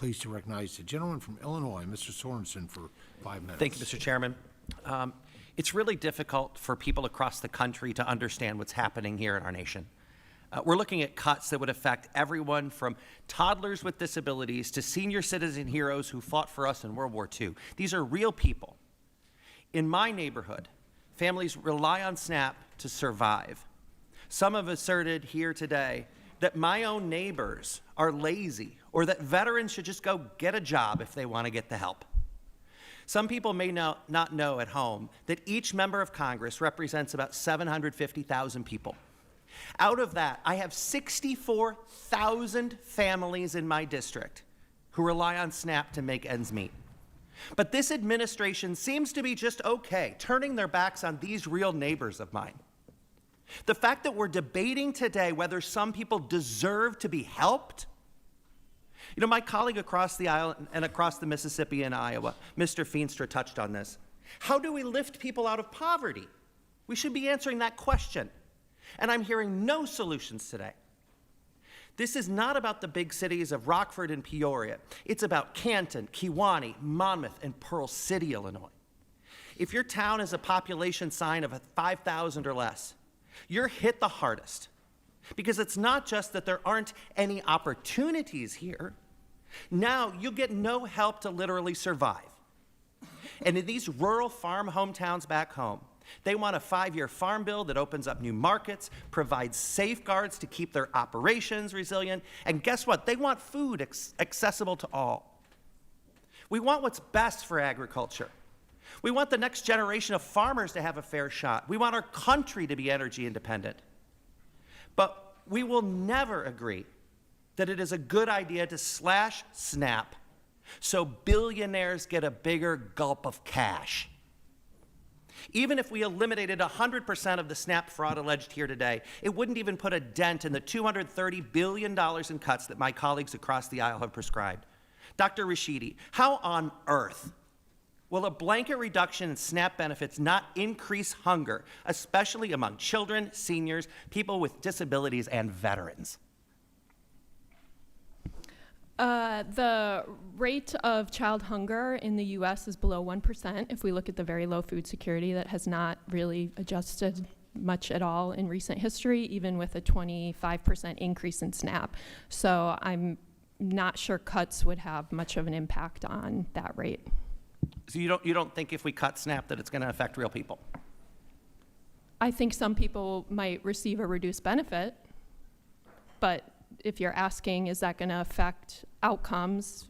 pleased to recognize the gentleman from Illinois, Mr. Sorensen, for 5 minutes. Thank you, Mr. Chairman. It's really difficult for people across the country to understand what's happening here in our nation. We're looking at cuts that would affect everyone from toddlers with disabilities to senior citizen heroes who fought for us in World War II. These are real people. In my neighborhood, families rely on SNAP to survive. Some have asserted here today that my own neighbors are lazy or that veterans should just go get a job if they want to get the help. Some people may not know at home that each member of Congress represents about 750,000 people. Out of that, I have 64,000 families in my district who rely on SNAP to make ends meet. But this administration seems to be just okay, turning their backs on these real neighbors of mine. The fact that we're debating today whether some people deserve to be helped. You know, my colleague across the aisle and across the Mississippi and Iowa, Mr. Feenstra, touched on this. How do we lift people out of poverty? We should be answering that question. And I'm hearing no solutions today. This is not about the big cities of Rockford and Peoria. It's about Canton, Kewanee, Monmouth, and Pearl City, Illinois. If your town has a population sign of 5,000 or less, you're hit the hardest. Because it's not just that there aren't any opportunities here. Now you'll get no help to literally survive. And in these rural farm hometowns back home, they want a 5-year farm bill that opens up new markets, provides safeguards to keep their operations resilient, and guess what? They want food accessible to all. We want what's best for agriculture. We want the next generation of farmers to have a fair shot. We want our country to be energy independent. But we will never agree that it is a good idea to slash SNAP so billionaires get a bigger gulp of cash. Even if we eliminated 100% of the SNAP fraud alleged here today, it wouldn't even put a dent in the $230 billion in cuts that my colleagues across the aisle have prescribed. Dr. Rashidi, how on earth will a blanket reduction in SNAP benefits not increase hunger, especially among children, seniors, people with disabilities, and veterans? The rate of child hunger in the U.S. is below 1%. If we look at the very low food security, that has not really adjusted much at all in recent history, even with a 25% increase in SNAP. So I'm not sure cuts would have much of an impact on that rate. So you don't think if we cut SNAP that it's going to affect real people? I think some people might receive a reduced benefit, but if you're asking, is that going to affect outcomes?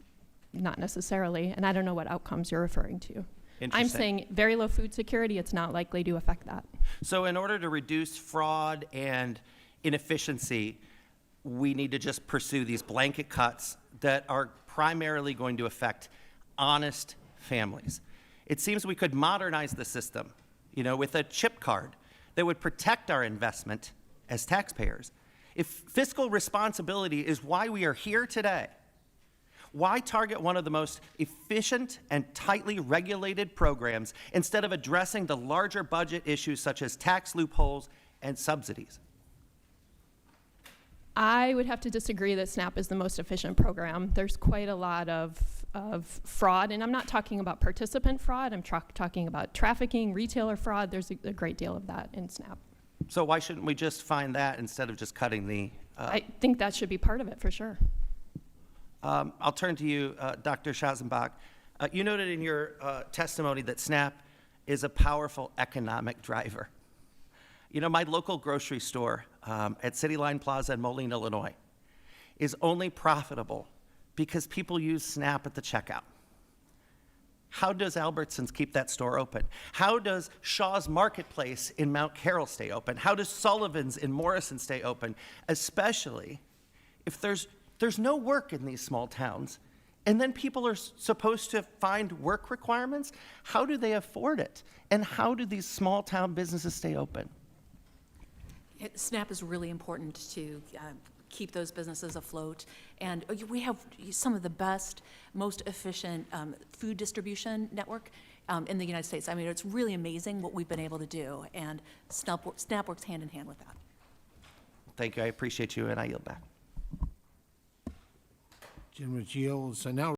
Not necessarily, and I don't know what outcomes you're referring to. I'm saying very low food security, it's not likely to affect that. So in order to reduce fraud and inefficiency, we need to just pursue these blanket cuts that are primarily going to affect honest families. It seems we could modernize the system, with a chip card that would protect our investment as taxpayers. If fiscal responsibility is why we are here today, why target one of the most efficient and tightly regulated programs instead of addressing the larger budget issues such as tax loopholes and subsidies? I would have to disagree that SNAP is the most efficient program. There's quite a lot of fraud, and I'm not talking about participant fraud. I'm talking about trafficking, retailer fraud. There's a great deal of that in SNAP. So why shouldn't we just find that instead of just cutting the... I think that should be part of it, for sure. I'll turn to you, Dr. Schazenbach. You noted in your testimony that SNAP is a powerful economic driver. My local grocery store at City Line Plaza in Moline, Illinois, is only profitable because people use SNAP at the checkout. How does Albertsons keep that store open? How does Shaw's Marketplace in Mount Carroll stay open? How does Sullivan's in Morrison stay open? Especially if there's no work in these small towns, and then people are supposed to find work requirements. How do they afford it? And how do these small town businesses stay open? SNAP is really important to keep those businesses afloat. And we have some of the best, most efficient food distribution network in the United States. I mean, it's really amazing what we've been able to do, and SNAP works hand in hand with that. Thank you. I appreciate you, and I yield back. Gentleman yields. I now